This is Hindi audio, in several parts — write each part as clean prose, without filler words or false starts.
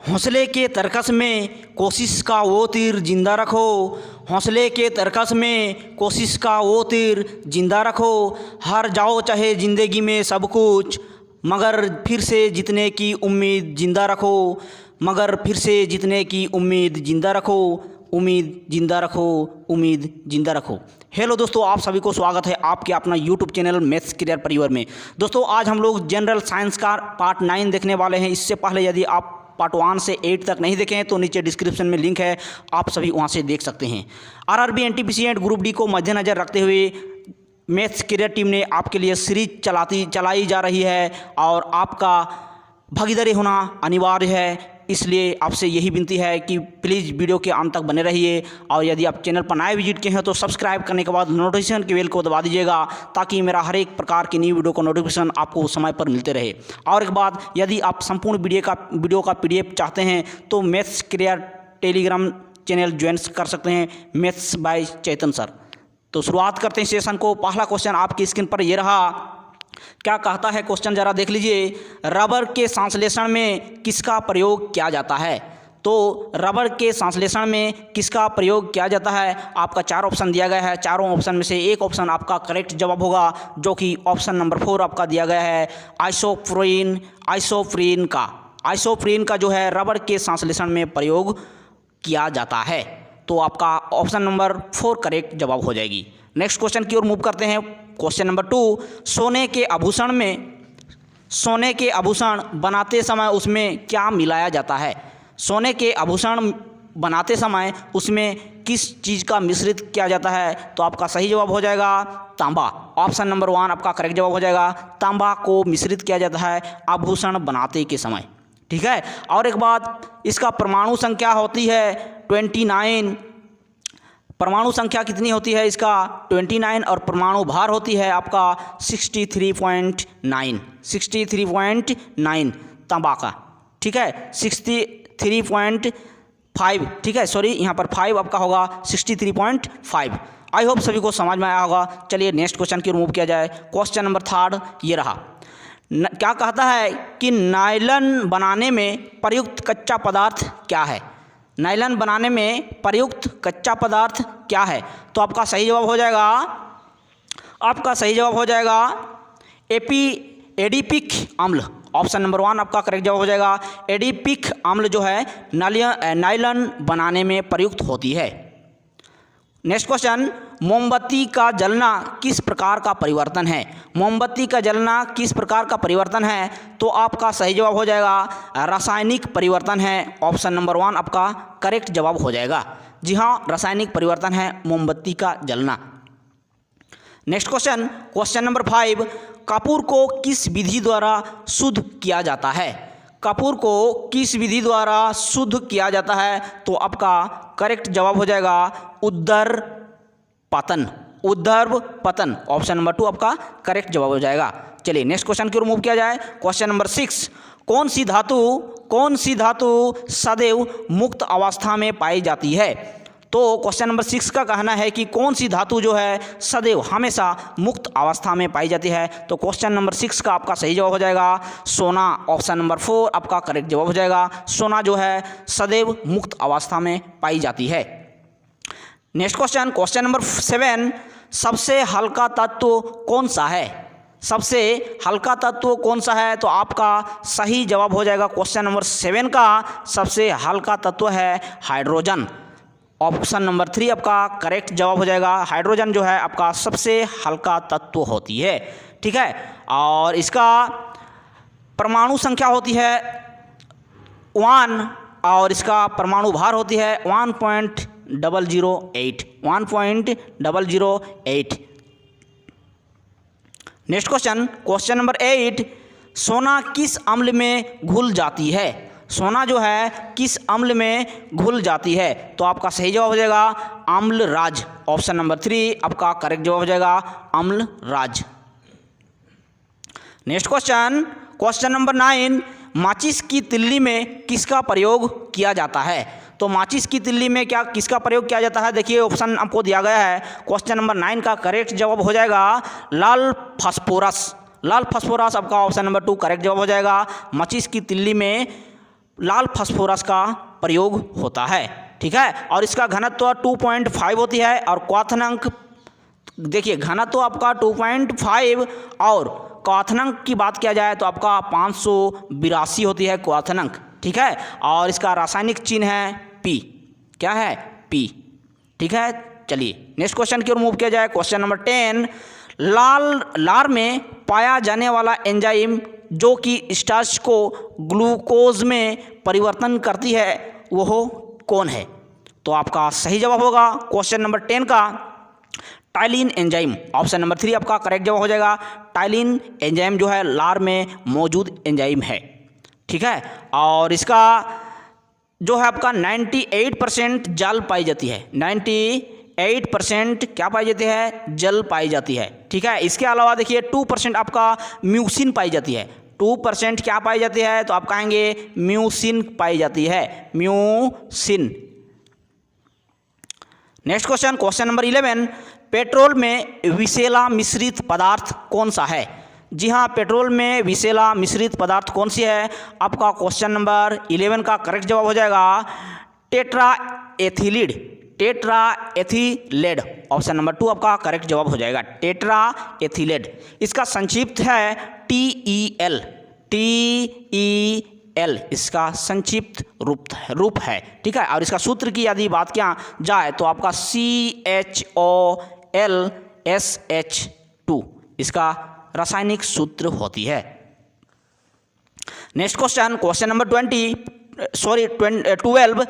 हौसले के तरकस में कोशिश का वो तीर जिंदा रखो। हौसले के तरकस में कोशिश का वो तीर जिंदा रखो। हार जाओ चाहे ज़िंदगी में सब कुछ, मगर फिर से जीतने की उम्मीद जिंदा रखो। मगर फिर से जीतने की उम्मीद जिंदा रखो। उम्मीद जिंदा रखो, उम्मीद जिंदा रखो। हेलो दोस्तों, आप सभी को स्वागत है आपके अपना यूट्यूब चैनल मैथ्स करियर परिवार में। दोस्तों आज हम लोग जनरल साइंस का पार्ट 9 देखने वाले हैं। इससे पहले यदि आप पार्ट 1 से 8 तक नहीं देखे हैं तो नीचे डिस्क्रिप्शन में लिंक है, आप सभी वहां से देख सकते हैं। RRB, NTPC and group D को मद्देनज़र रखते हुए मैथ्स करियर टीम ने आपके लिए सीरीज चलाई जा रही है और आपका भागीदारी होना अनिवार्य है। इसलिए आपसे यही विनती है कि प्लीज़ वीडियो के अंत तक बने रहिए और यदि आप चैनल पर नए विजिट किए हैं तो सब्सक्राइब करने के बाद नोटिफिकेशन के बेल को दबा दीजिएगा ताकि मेरा हर एक प्रकार की नई वीडियो का नोटिफिकेशन आपको समय पर मिलते रहे। और एक बात, यदि आप संपूर्ण वीडियो का PDF चाहते हैं तो maths career Telegram channel join कर सकते हैं, मैथ्स बाय चेतन सर। तो शुरुआत करते हैं सेशन को। पहला क्वेश्चन आपकी स्क्रीन पर ये रहा। क्या कहता है क्वेश्चन, जरा देख लीजिए। रबर के संश्लेषण में किसका प्रयोग किया जाता है? तो रबर के संश्लेषण में किसका प्रयोग किया जाता है? आपका 4 ऑप्शन दिया गया है। चारों ऑप्शन में से एक ऑप्शन आपका करेक्ट जवाब होगा, जो कि ऑप्शन नंबर 4 आपका दिया गया है, आइसोप्रीन। आइसोप्रीन का जो है रबर के संश्लेषण में प्रयोग किया जाता है। तो आपका ऑप्शन नंबर 4 करेक्ट जवाब हो जाएगी। नेक्स्ट क्वेश्चन की ओर मूव करते हैं। क्वेश्चन नंबर 2, सोने के आभूषण बनाते समय उसमें क्या मिलाया जाता है? सोने के आभूषण बनाते समय उसमें किस चीज़ का मिश्रित किया जाता है? तो आपका सही जवाब हो जाएगा तांबा। ऑप्शन नंबर 1 आपका करेक्ट जवाब हो जाएगा। तांबा को मिश्रित किया जाता है आभूषण बनाते के समय। ठीक है। और एक बात, इसका परमाणु संख्या होती है 29। परमाणु संख्या कितनी होती है इसका? 29। और परमाणु भार होती है आपका 63.9 तांबा का। ठीक है, 63.5। ठीक है, सॉरी यहाँ पर 5 आपका होगा 63.5। आई होप सभी को समझ में आया होगा। चलिए नेक्स्ट क्वेश्चन की ओर मूव किया जाए। क्वेश्चन नंबर 3 ये रहा। क्या कहता है कि नायलॉन बनाने में प्रयुक्त कच्चा पदार्थ क्या है? नायलॉन बनाने में प्रयुक्त कच्चा पदार्थ क्या है? तो आपका सही जवाब हो जाएगा एडिपिक अम्ल। ऑप्शन नंबर 1 आपका करेक्ट जवाब हो जाएगा। एडिपिक अम्ल जो है नायलॉन बनाने में प्रयुक्त होती है। नेक्स्ट क्वेश्चन, मोमबत्ती का जलना किस प्रकार का परिवर्तन है? मोमबत्ती का जलना किस प्रकार का परिवर्तन है? तो आपका सही जवाब हो जाएगा रासायनिक परिवर्तन है। ऑप्शन नंबर 1 आपका करेक्ट जवाब हो जाएगा। जी हाँ, रासायनिक परिवर्तन है मोमबत्ती का जलना। नेक्स्ट क्वेश्चन नंबर 5, कपूर को किस विधि द्वारा शुद्ध किया जाता है? कपूर को किस विधि द्वारा शुद्ध किया जाता है? तो आपका करेक्ट जवाब हो जाएगा ऊर्ध्व पतन। ऑप्शन नंबर 2 आपका करेक्ट जवाब हो जाएगा। चलिए नेक्स्ट क्वेश्चन की ओर मूव किया जाए। क्वेश्चन नंबर 6, कौन सी धातु सदैव मुक्त अवस्था में पाई जाती है? तो क्वेश्चन नंबर 6 का कहना है कि कौन सी धातु जो है सदैव हमेशा मुक्त अवस्था में पाई जाती है? तो क्वेश्चन नंबर 6 का आपका सही जवाब हो जाएगा सोना। ऑप्शन नंबर 4 आपका करेक्ट जवाब हो जाएगा। सोना जो है सदैव मुक्त अवस्था में पाई जाती है। नेक्स्ट क्वेश्चन नंबर 7, सबसे हल्का तत्व कौन सा है? सबसे हल्का तत्व कौन सा है? तो आपका सही जवाब हो जाएगा क्वेश्चन नंबर 7 का सबसे हल्का तत्व है हाइड्रोजन। ऑप्शन नंबर 3 आपका करेक्ट जवाब हो जाएगा। हाइड्रोजन जो है आपका सबसे हल्का तत्व होती है। ठीक है, और इसका परमाणु संख्या होती है 1 और इसका परमाणु भार होती है 1.008। नेक्स्ट क्वेश्चन नंबर 8, सोना किस अम्ल में घुल जाती है? सोना जो है किस अम्ल में घुल जाती है? तो आपका सही जवाब हो जाएगा अम्लराज। ऑप्शन नंबर 3 आपका करेक्ट जवाब हो जाएगा अम्लराज। नेक्स्ट क्वेश्चन नंबर 9, माचिस की तिल्ली में किसका प्रयोग किया जाता है? तो माचिस की तिल्ली में किसका प्रयोग किया जाता है? देखिए ऑप्शन आपको दिया गया है। क्वेश्चन नंबर 9 का करेक्ट जवाब हो जाएगा लाल फास्फोरस। आपका ऑप्शन नंबर 2 करेक्ट जवाब हो जाएगा। माचिस की तिल्ली में लाल फास्फोरस का प्रयोग होता है। ठीक है, और इसका घनत्व 2.5 होती है और क्वथनांक देखिए घनत्व आपका 2.5 और क्वथनांक की बात किया जाए तो आपका 582 होती है क्वथनांक। ठीक है, और इसका रासायनिक चिन्ह है पी। क्या है? पी। ठीक है, चलिए नेक्स्ट क्वेश्चन की ओर मूव किया जाए। क्वेश्चन नंबर 10, लार में पाया जाने वाला एंजाइम जो कि स्टार्च को ग्लूकोज में परिवर्तन करती है वो कौन है? तो आपका सही जवाब होगा क्वेश्चन नंबर 10 का टाइलिन एंजाइम। ऑप्शन नंबर 3 आपका करेक्ट जवाब हो जाएगा। टाइलिन एंजाइम जो है लार में मौजूद एंजाइम है। ठीक है, और इसका जो है आपका 98% जल पाई जाती है। 98% क्या पाई जाती है? जल पाई जाती है। ठीक है, इसके अलावा देखिए 2% आपका म्यूसिन पाई जाती है। 2% क्या पाई जाती है? तो आप कहेंगे म्यूसिन पाई जाती है, mucin. Next question, question number 11, petrol में विषैला मिश्रित पदार्थ कौन सा है? जी हाँ, पेट्रोल में विषैला मिश्रित पदार्थ कौन सी है? आपका क्वेश्चन नंबर 11 का करेक्ट जवाब हो जाएगा टेट्रा एथिलीड, टेट्रा एथिलेड। ऑप्शन नंबर 2 आपका करेक्ट जवाब हो जाएगा टेट्रा एथिलेड। इसका संक्षिप्त है TEL, TEL इसका संक्षिप्त रूप है। ठीक है, और इसका सूत्र की यदि बात किया जाए तो आपका CHOLSH2 इसका रासायनिक सूत्र होती है। नेक्स्ट क्वेश्चन, क्वेश्चन नंबर 12,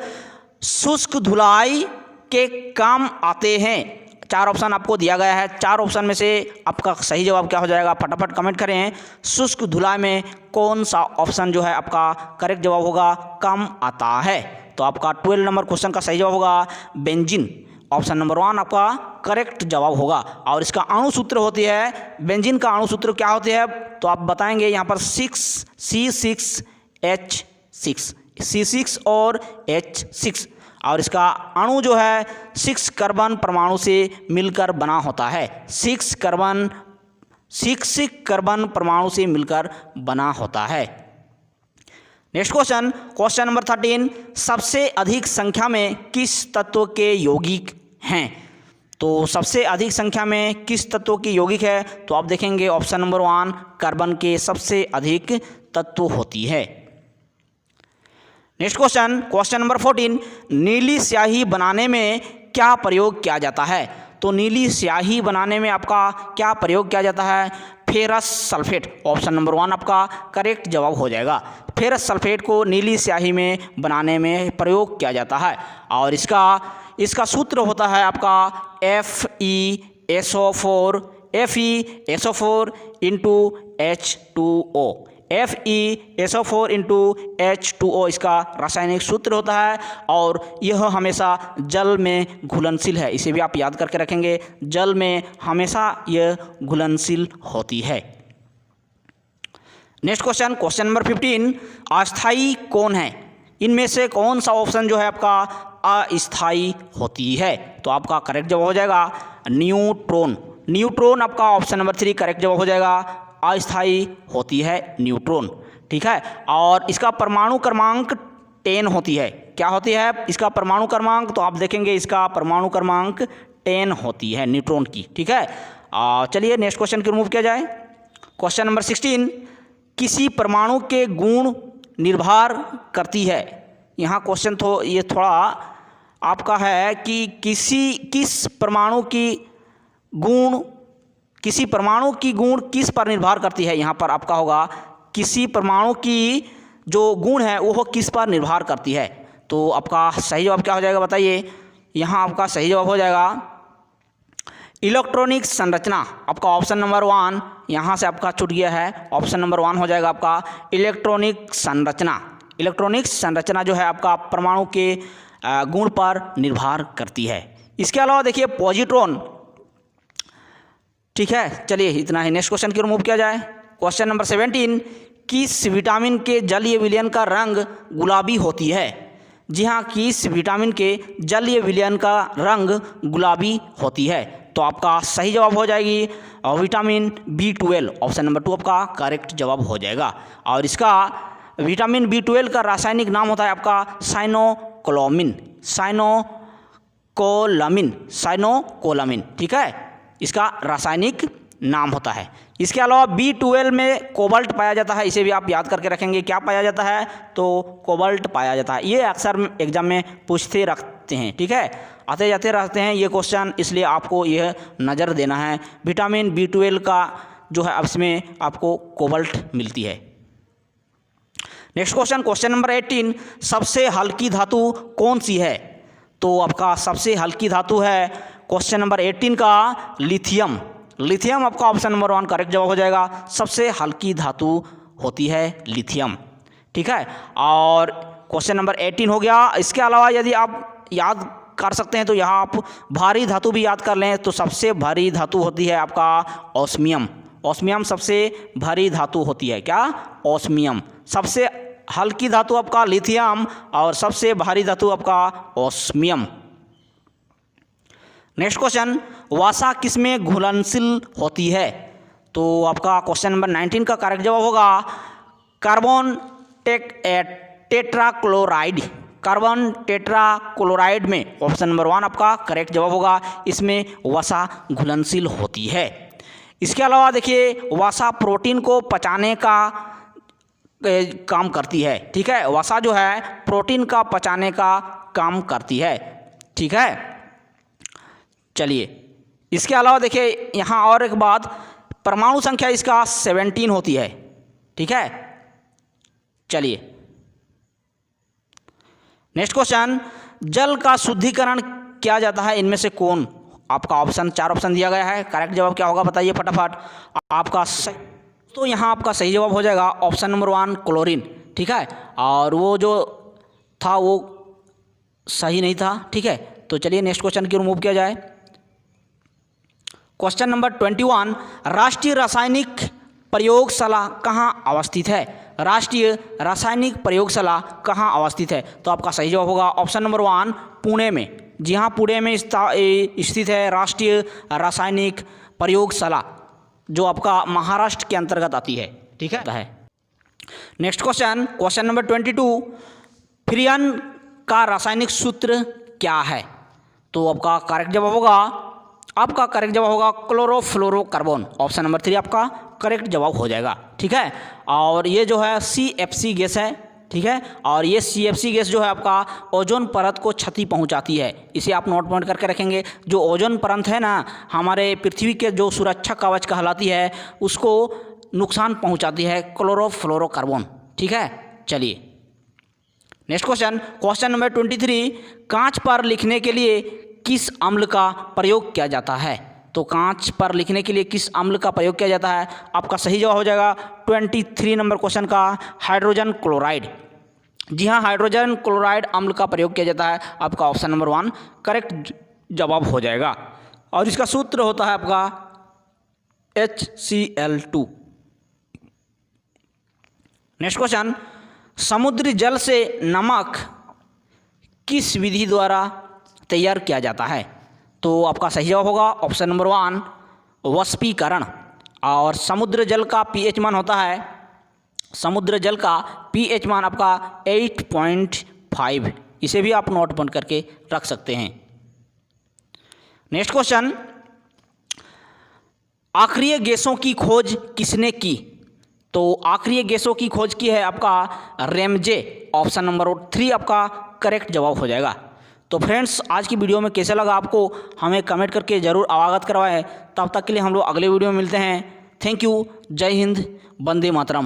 शुष्क धुलाई के काम आते हैं। 4 ऑप्शन आपको दिया गया है। 4 ऑप्शन में से आपका सही जवाब क्या हो जाएगा? फटाफट कमेंट करें। शुष्क धुलाई में कौन सा ऑप्शन जो है आपका करेक्ट जवाब होगा? काम आता है। तो आपका 12 नंबर क्वेश्चन का सही जवाब होगा बेंजीन। ऑप्शन नंबर 1 आपका करेक्ट जवाब होगा। और इसका अणु सूत्र होती है, बेंजीन का अणु सूत्र क्या होती है? तो आप बताएंगे यहाँ पर 6C6H6, C6 और H6, और इसका अणु जो है 6 कार्बन परमाणु से मिलकर बना होता है। 6 कार्बन परमाणु से मिलकर बना होता है। नेक्स्ट क्वेश्चन, क्वेश्चन नंबर 13, सबसे अधिक संख्या में किस तत्व के यौगिक हैं? तो सबसे अधिक संख्या में किस तत्व की यौगिक है? तो आप देखेंगे ऑप्शन नंबर 1 कार्बन के सबसे अधिक तत्व होती है। नेक्स्ट क्वेश्चन, क्वेश्चन नंबर 14, नीली स्याही बनाने में क्या प्रयोग किया जाता है? तो नीली स्याही बनाने में आपका क्या प्रयोग किया जाता है? Ferrous sulphate. ऑप्शन नंबर 1 आपका करेक्ट जवाब हो जाएगा। फेरस सल्फेट को नीली स्याही में बनाने में प्रयोग किया जाता है, और इसका सूत्र होता है आपका FeSO4 into H2O, FeSO4 into H2O इसका रासायनिक सूत्र होता है, और यह हमेशा जल में घुलनशील है। इसे भी आप याद करके रखेंगे, जल में हमेशा यह घुलनशील होती है। नेक्स्ट क्वेश्चन, क्वेश्चन नंबर 15, अस्थायी कौन है? इनमें से कौन सा ऑप्शन जो है आपका अस्थायी होती है? तो आपका करेक्ट जवाब हो जाएगा न्यूट्रॉन। न्यूट्रॉन आपका ऑप्शन नंबर 3 करेक्ट जवाब हो जाएगा। अस्थायी होती है न्यूट्रॉन। ठीक है, और इसका परमाणु क्रमांक 10 होती है। क्या होती है इसका परमाणु क्रमांक? तो आप देखेंगे इसका परमाणु क्रमांक 10 होती है न्यूट्रॉन की। ठीक है, चलिए नेक्स्ट क्वेश्चन की रिमूव किया जाए। क्वेश्चन नंबर 16, किसी परमाणु के गुण निर्भर करती है। यहाँ क्वेश्चन ये थोड़ा आपका है कि किस परमाणु की गुण किस पर निर्भर करती है। यहाँ पर आपका होगा किसी परमाणु की जो गुण है वो किस पर निर्भर करती है। तो आपका सही जवाब क्या हो जाएगा बताइए? यहाँ आपका सही जवाब हो जाएगा इलेक्ट्रॉनिक संरचना। आपका ऑप्शन नंबर 1 यहाँ से आपका छूट गया है। ऑप्शन नंबर 1 हो जाएगा आपका इलेक्ट्रॉनिक संरचना। इलेक्ट्रॉनिक संरचना जो है आपका परमाणु के गुण पर निर्भर करती है। इसके अलावा देखिए पॉजिट्रॉन। ठीक है, चलिए इतना ही। नेक्स्ट क्वेश्चन की रिमूव किया जाए। क्वेश्चन नंबर 17, किस विटामिन के जलीय विलयन का रंग गुलाबी होती है? जी हाँ, किस विटामिन के जलीय विलयन का रंग गुलाबी होती है? तो आपका सही जवाब हो जाएगी विटामिन B12। ऑप्शन नंबर 2 आपका करेक्ट जवाब हो जाएगा। और इसका विटामिन B12 का रासायनिक नाम होता है आपका साइनोकोलामिन, ठीक है, इसका रासायनिक नाम होता है। इसके अलावा B12 में कोबाल्ट पाया जाता है, इसे भी आप याद करके रखेंगे। क्या पाया जाता है? तो कोबाल्ट पाया जाता है। ये अक्सर एग्जाम में पूछते रखते हैं, ठीक है, आते जाते रहते हैं ये क्वेश्चन, इसलिए आपको यह नज़र देना है। विटामिन B12 का जो है इसमें आपको कोबाल्ट मिलती है। नेक्स्ट क्वेश्चन नंबर 18, सबसे हल्की धातु कौन सी है? तो आपका सबसे हल्की धातु है क्वेश्चन नंबर 18 का लिथियम। लिथियम आपका ऑप्शन नंबर 1 करेक्ट जवाब हो जाएगा। सबसे हल्की धातु होती है लिथियम, ठीक है। और क्वेश्चन नंबर 18 हो गया। इसके अलावा यदि आप याद कर सकते हैं तो यहाँ आप भारी धातु भी याद कर लें, तो सबसे भारी धातु होती है आपका ऑस्मियम। ऑस्मियम सबसे भारी धातु होती है। क्या? ऑस्मियम। सबसे हल्की धातु आपका लिथियम और सबसे भारी धातु आपका ऑस्मियम। नेक्स्ट क्वेश्चन, वसा किसमें घुलनशील होती है? तो आपका क्वेश्चन नंबर 19 का करेक्ट जवाब होगा कार्बन टेट्राक्लोराइड। कार्बन टेट्राक्लोराइड में ऑप्शन नंबर 1 आपका करेक्ट जवाब होगा। इसमें वसा घुलनशील होती है। इसके अलावा देखिए वसा प्रोटीन को पचाने का काम करती है, ठीक है। वसा जो है प्रोटीन का पचाने का काम करती है, ठीक है। चलिए इसके अलावा देखिए यहाँ और एक बात, परमाणु संख्या इसका 17 होती है, ठीक है। चलिए नेक्स्ट क्वेश्चन, जल का शुद्धिकरण किया जाता है इनमें से कौन? आपका ऑप्शन 4 ऑप्शन दिया गया है, करेक्ट जवाब क्या होगा बताइए फटाफट। आपका तो यहाँ आपका सही जवाब हो जाएगा ऑप्शन नंबर 1 क्लोरीन, ठीक है। और वो जो था वो सही नहीं था, ठीक है। तो चलिए नेक्स्ट क्वेश्चन की रिमूव किया जाए। क्वेश्चन नंबर 21, राष्ट्रीय रासायनिक प्रयोगशाला कहाँ अवस्थित है? राष्ट्रीय रासायनिक प्रयोगशाला कहाँ अवस्थित है? तो आपका सही जवाब होगा ऑप्शन नंबर 1 पुणे में। जी हाँ, पुणे में स्थित है राष्ट्रीय रासायनिक प्रयोगशाला, जो आपका महाराष्ट्र के अंतर्गत आती है, ठीक है। नेक्स्ट क्वेश्चन नंबर 22, फ्रियन का रासायनिक सूत्र क्या है? तो आपका करेक्ट जवाब होगा क्लोरोफ्लोरोकार्बन। ऑप्शन नंबर 3 आपका करेक्ट जवाब हो जाएगा, ठीक है। और ये जो है CFC गैस है, ठीक है। और ये CFC गैस जो है आपका ओजोन परत को क्षति पहुंचाती है। इसे आप नोट पॉइंट करके रखेंगे। जो ओजोन परत है ना, हमारे पृथ्वी के जो सुरक्षा कवच कहलाती है, उसको नुकसान पहुंचाती है क्लोरोफ्लोरोकार्बन, ठीक है। चलिए नेक्स्ट क्वेश्चन नंबर 23, कांच पर लिखने के लिए किस अम्ल का प्रयोग किया जाता है? तो कांच पर लिखने के लिए किस अम्ल का प्रयोग किया जाता है? आपका सही जवाब हो जाएगा 23 नंबर क्वेश्चन का हाइड्रोजन क्लोराइड। जी हाँ, हाइड्रोजन क्लोराइड अम्ल का प्रयोग किया जाता है। आपका ऑप्शन नंबर 1 करेक्ट जवाब हो जाएगा। और इसका सूत्र होता है आपका HCl2। नेक्स्ट क्वेश्चन, समुद्री जल से नमक किस विधि द्वारा तैयार किया जाता है? तो आपका सही जवाब होगा ऑप्शन नंबर 1 वाष्पीकरण। और समुद्र जल का pH मान होता है, समुद्र जल का pH मान आपका 8.5। इसे भी आप नोट बंद करके रख सकते हैं। नेक्स्ट क्वेश्चन, आक्रिय गैसों की खोज किसने की? तो आक्रिय गैसों की खोज की है आपका रेमजे। ऑप्शन नंबर 3 आपका करेक्ट जवाब हो जाएगा। तो फ्रेंड्स, आज की वीडियो में कैसा लगा आपको हमें कमेंट करके ज़रूर अवगत करवाएं। तब तक के लिए हम लोग अगले वीडियो में मिलते हैं। Thank you. जय हिंद, वंदे मातरम।